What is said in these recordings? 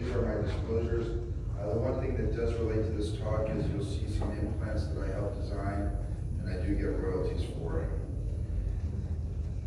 these are my disclosures. The one thing that does relate to this talk is you'll see some implants that I helped design, and I do get royalties for it.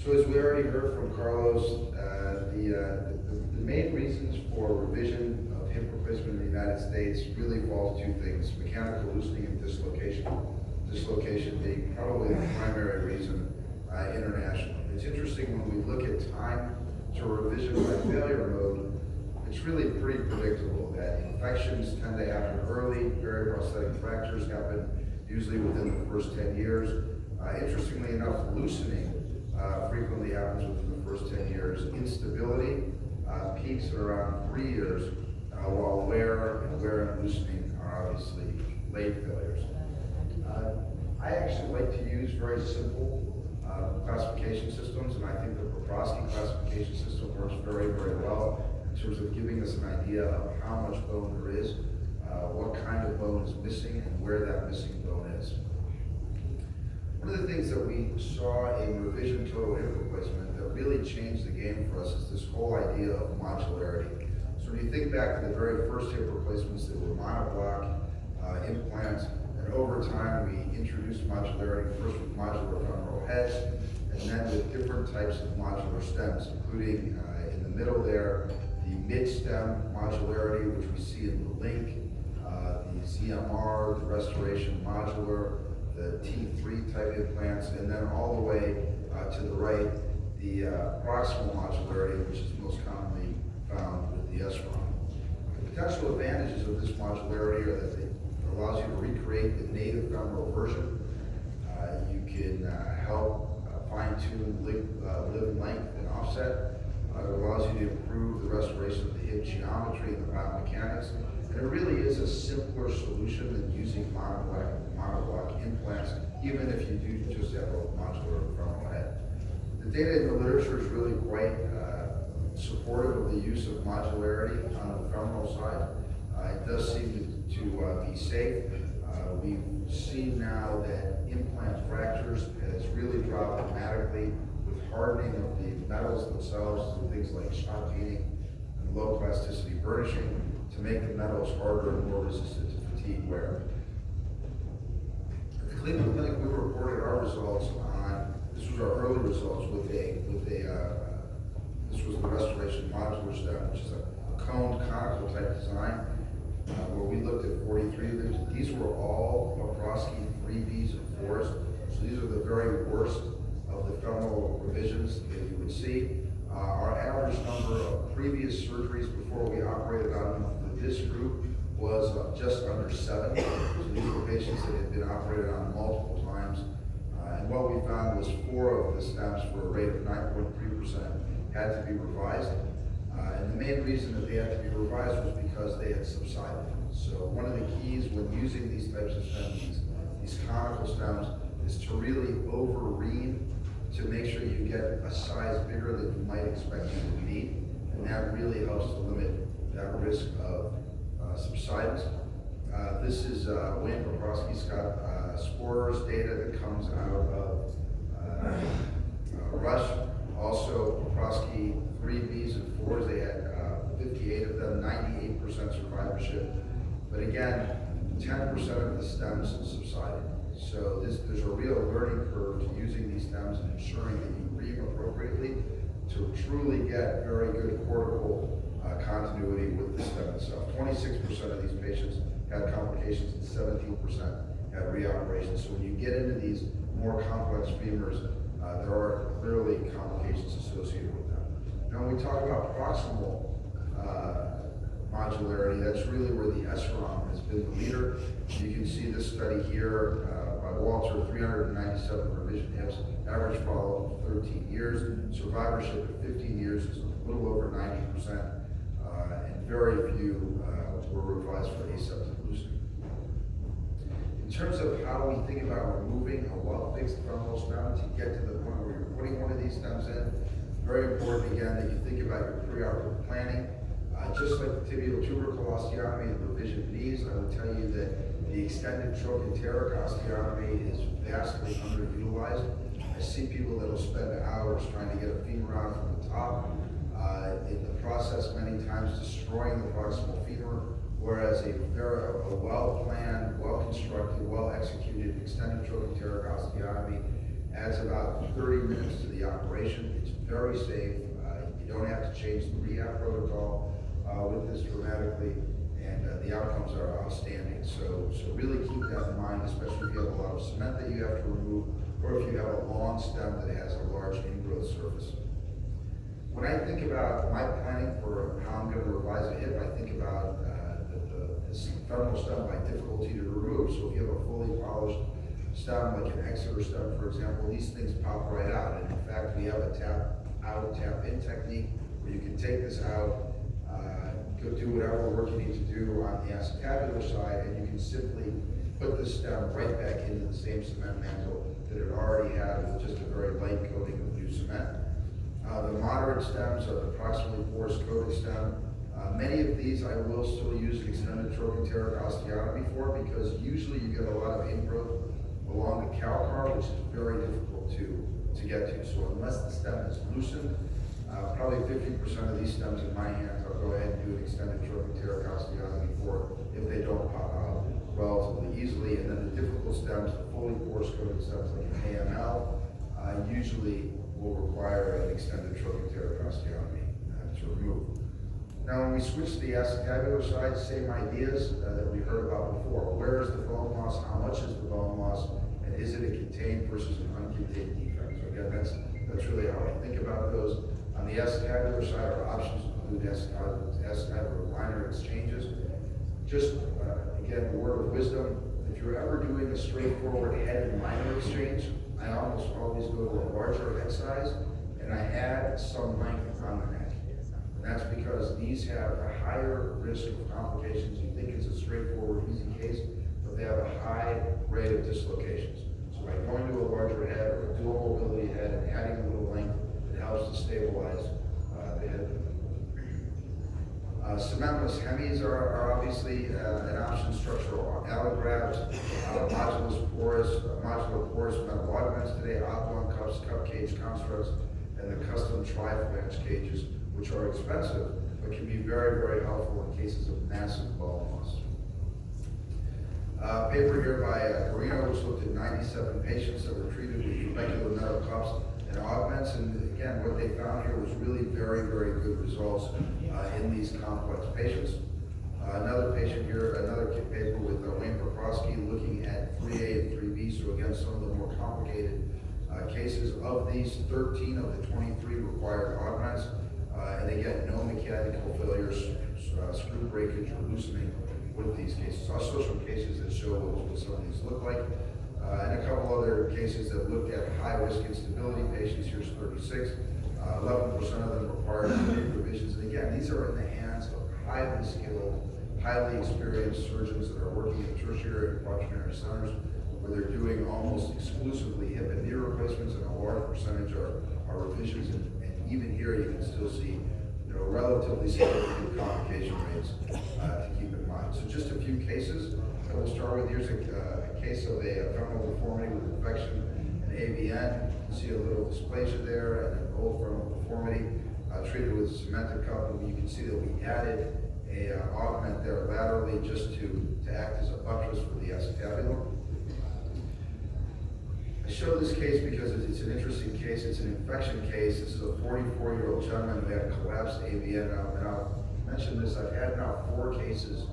So as we already heard from Carlos, the main reasons for revision of hip replacement in the United States really involve two things: mechanical loosening and dislocation. Dislocation being probably the primary reason internationally. It's interesting when we look at time to revision by failure mode, it's really pretty predictable that infections tend to happen early, periprosthetic fractures happen usually within the first 10 years. Interestingly enough, loosening frequently happens within the first 10 years. Instability peaks at around 3 years, while wear and loosening are obviously late failures. I actually like to use very simple classification systems, and I think the Poprosky classification system works very, very well in terms of giving us an idea of how much bone there is, what kind of bone is missing, and where that missing bone is. One of the things that we saw in revision total hip replacement that really changed the game for us is this whole idea of modularity. So when you think back to the very first hip replacements that were monoblock implants, and over time we introduced modularity, first with modular femoral heads, and then with different types of modular stems, including in the middle there, the mid-stem modularity, which we see in the Link, the ZMR, the Restoration Modular, the T3 type implants, and then all the way to the right, the proximal modularity, which is most commonly found with the SROM. The potential advantages of this modularity are that it allows you to recreate the native femoral version. You can help fine-tune limb length and offset. It allows you to improve the restoration of the hip geometry and the biomechanics. And it really is a simpler solution than using monoblock implants, even if you do just have a modular femoral head. The data in the literature is really quite supportive of the use of modularity on the femoral side. It does seem to be safe. We've seen now that implant fractures has really dropped dramatically with hardening of the metals themselves through things like shot peening and low plasticity burnishing to make the metals harder and more resistant to fatigue wear. At the Cleveland Clinic, we reported our results on, this was our early results with this was the Restoration Modular Stem, which is a coned conical type design, where we looked at 43 of them. These were all Poprosky 3Bs and 4s, so these are the very worst of the femoral revisions that you would see. Our average number of previous surgeries before we operated on them for this group was just under 7. So these were patients that had been operated on multiple times. And what we found was 4 of the stems, for a rate of 9.3%, had to be revised. And the main reason that they had to be revised was because they had subsided. So one of the keys when using these types of stems, these conical stems, is to really over-ream to make sure you get a size bigger than you might expect you to need. And that really helps to limit that risk of subsidence. This is Wayne Poprosky's got spores data that comes out of Rush. Also, Poprosky 3Bs and 4s, they had 58 of them, 98% survivorship. But again, 10% of the stems subsided. So there's a real learning curve to using these stems and ensuring that you ream appropriately to truly get very good cortical continuity with the stem itself. 26% of these patients had complications and 17% had reoperations. So when you get into these more complex femurs, there are clearly complications associated with them. Now when we talk about proximal modularity, that's really where the SROM has been the leader. You can see this study here by Walter, 397 revision hips, average follow-up of 13 years, survivorship at 15 years is a little over 90%, and very few were revised for aseptic loosening. In terms of how we think about removing a well-fixed femoral stem to get to the point where you're putting one of these stems in, very important again that you think about your preoperative planning. Just like the tibial tubercle osteotomy and revision knees, I would tell you that the extended trochanteric osteotomy is vastly underutilized. I see people that will spend hours trying to get a femur out from the top. in the process many times destroying the proximal femur, whereas a well-planned, well-constructed, well-executed extended trochanteric osteotomy adds about 30 minutes to the operation. It's very safe. You don't have to change the rehab protocol with this dramatically, and the outcomes are outstanding. So really keep that in mind, especially if you have a lot of cement that you have to remove, or if you have a long stem that has a large ingrowth surface. When I think about my planning for how I'm going to revise a hip, I think about this femoral stem by difficulty to remove. So if you have a fully polished stem, like an Exeter stem, for example, these things pop right out. And in fact, we have a tap out, tap in technique where you can take this out, go do whatever work you need to do on the acetabular side, and you can simply put the stem right back into the same cement mantle that it already had with just a very light coating of new cement. The moderate stems are the proximally porous coated stem. Many of these I will still use an extended trochanteric osteotomy for, because usually you get a lot of ingrowth along the calcar, which is very difficult to get to. So unless the stem is loosened, probably 50% of these stems in my hands, I'll go ahead and do an extended trochanteric osteotomy for if they don't pop out relatively easily. And then the difficult stems, the fully porous coated stems like an AML, usually will require an extended trochanteric osteotomy to remove. Now, when we switch to the acetabular side, same ideas that we heard about before. Where is the bone loss? How much is the bone loss? And is it a contained versus an uncontained defect? So again, that's really how I think about those. On the acetabular side, our options include acetabular liner exchanges. Just, again, a word of wisdom, if you're ever doing a straightforward head and liner exchange, I almost always go to a larger head size, and I add some length on the neck. And that's because these have a higher risk of complications. You think it's a straightforward, easy case, but they have a high rate of dislocations. So by going to a larger head or a dual mobility head and adding a little length, it helps to stabilize the head. Cementless hemis are obviously an option. Structural allografts, modular porous metal augments today, oblong cups, cup cage constructs, and the custom tri-flange cages, which are expensive, but can be very, very helpful in cases of massive bone loss. Paper here by Carino, which looked at 97 patients that were treated with trabecular metal cups and augments, and again, what they found here was really very, very good results in these complex patients. Another patient here, another paper with Wayne Poprowski looking at 3A and 3B, so again, some of the more complicated cases. Of these, 13 of the 23 required augments, and again, no mechanical failures, screw breakage or loosening with these cases. Also some cases that show what some of these look like. And a couple other cases that looked at high-risk instability patients. Here's 36. 11% of them required revisions. And again, these are in the hands of highly skilled, highly experienced surgeons that are working in tertiary and quaternary centers, where they're doing almost exclusively hip and knee replacements, and a large percentage are revisions. And even here, you can still see, relatively significant complication rates to keep in mind. So just a few cases that we'll start with. Here's a case of a femoral deformity with infection and AVN. You can see a little dysplasia there and an old femoral deformity treated with a cemented cup. And you can see that we added a augment there laterally just to act as a buttress for the acetabulum. I show this case because it's an interesting case. It's an infection case. This is a 44-year-old gentleman who had collapsed AVN. And I'll mention this. I've had now 4 cases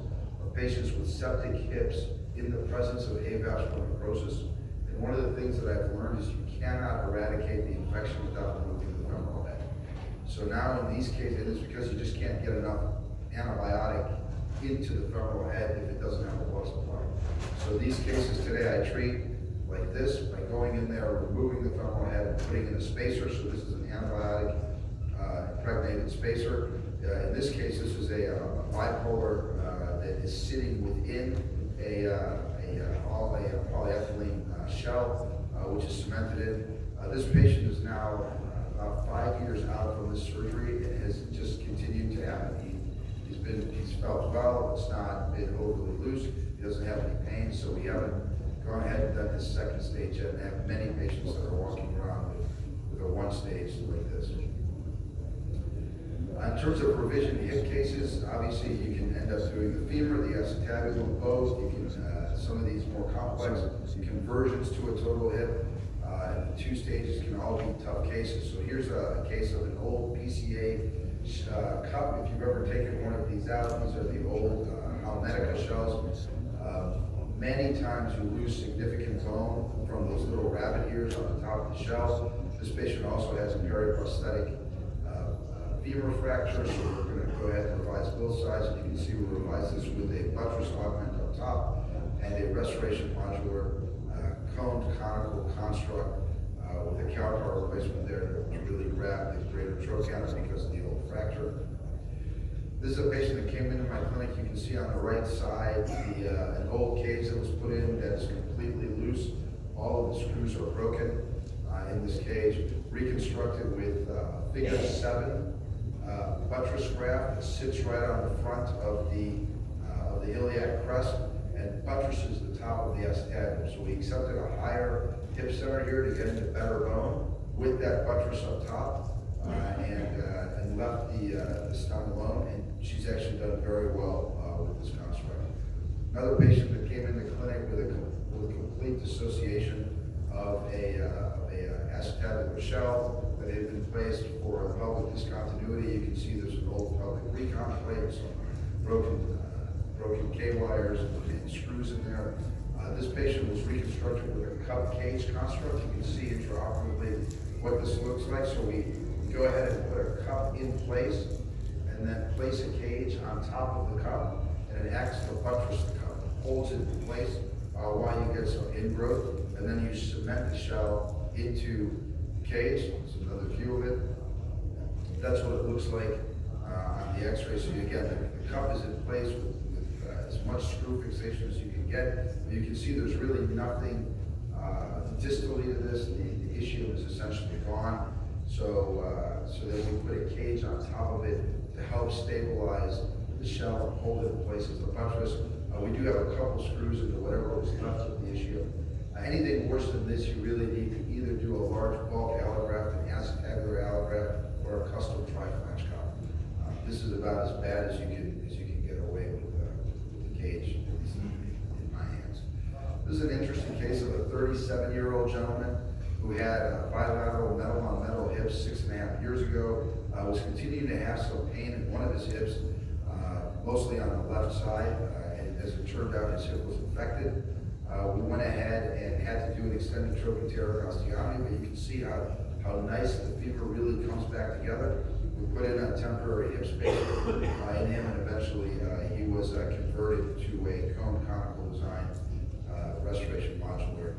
of patients with septic hips in the presence of avascular necrosis. And one of the things that I've learned is you cannot eradicate the infection without removing the femoral head. So now in these cases, it's because you just can't get enough antibiotic into the femoral head if it doesn't have a blood supply. So these cases today I treat like this by going in there, removing the femoral head and putting in a spacer. So this is an antibiotic impregnated spacer. In this case, this is a bipolar that is sitting within a polyethylene shell, which is cemented in. This patient is now about 5 years out from this surgery and has just continued to have it. He's felt well. It's not been overly loose. He doesn't have any pain, so we haven't gone ahead and done this second stage yet, and have many patients that are walking around with a 1 stage like this. In terms of revision hip cases, obviously you can end up doing the femur, the acetabulum, both. You can, some of these more complex conversions to a total hip. The 2 stages can all be tough cases. So here's a case of an old PCA cup. If you've ever taken one of these out, these are the old Helmetica shells. Many times you lose significant bone from those little rabbit ears on the top of the shell. This patient also has a periprosthetic femur fracture, so we're going to go ahead and revise both sides. And you can see we revise this with a buttress augment up top and a restoration modular coned conical construct with a counterpart replacement there to really grab the greater trochanter because of the old fracture. This is a patient that came into my clinic. You can see on the right side an old cage that was put in that is completely loose. All of the screws are broken in this cage, reconstructed with figure 7 buttress graft that sits right on the front of the iliac crest and buttresses the top of the acetabulum. So we accepted a higher hip center here to get into better bone with that buttress up top and left the stem alone. And she's actually done very well with this construct. Another patient that came in the clinic with a complete dissociation of a acetabular shell that had been placed for a pelvic discontinuity. You can see there's an old pelvic recon plate, some broken K-wires and screws in there. This patient was reconstructed with a cup cage construct. You can see intraoperatively what this looks like. So we go ahead and put a cup in place and then place a cage on top of the cup, and it acts to buttress the cup, holds it in place while you get some ingrowth, and then you cement the shell into the cage. It's another view of it. That's what it looks like on the x-ray. So again, the cup is in place with as much screw fixation as you can get. You can see there's really nothing distally to this. The issue is essentially gone. So then we put a cage on top of it to help stabilize the shell and hold it in place as the buttress. We do have a couple screws into whatever was left of the issue. Anything worse than this, you really need to either do a large bulk allograft, an acetabular allograft, or a custom tri-flange cup. This is about as bad as you can get away with the cage, at least in my hands. This is an interesting case of a 37-year-old gentleman who had bilateral metal-on-metal hips 6.5 years ago. Was continuing to have some pain in one of his hips, mostly on the left side. And as it turned out, his hip was infected. We went ahead and had to do an extended trochanteric osteotomy, but you can see how nice the femur really comes back together. We put in a temporary hip spacer in him, and eventually he was converted to a cone conical design restoration modular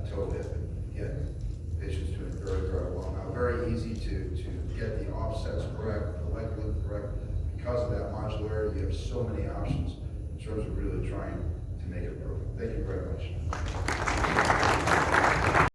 toe hip. Again, the patient's doing very, very well now. Very easy to get the offsets correct, the leg length correct. Because of that modularity, you have so many options in terms of really trying to make it perfect. Thank you very much.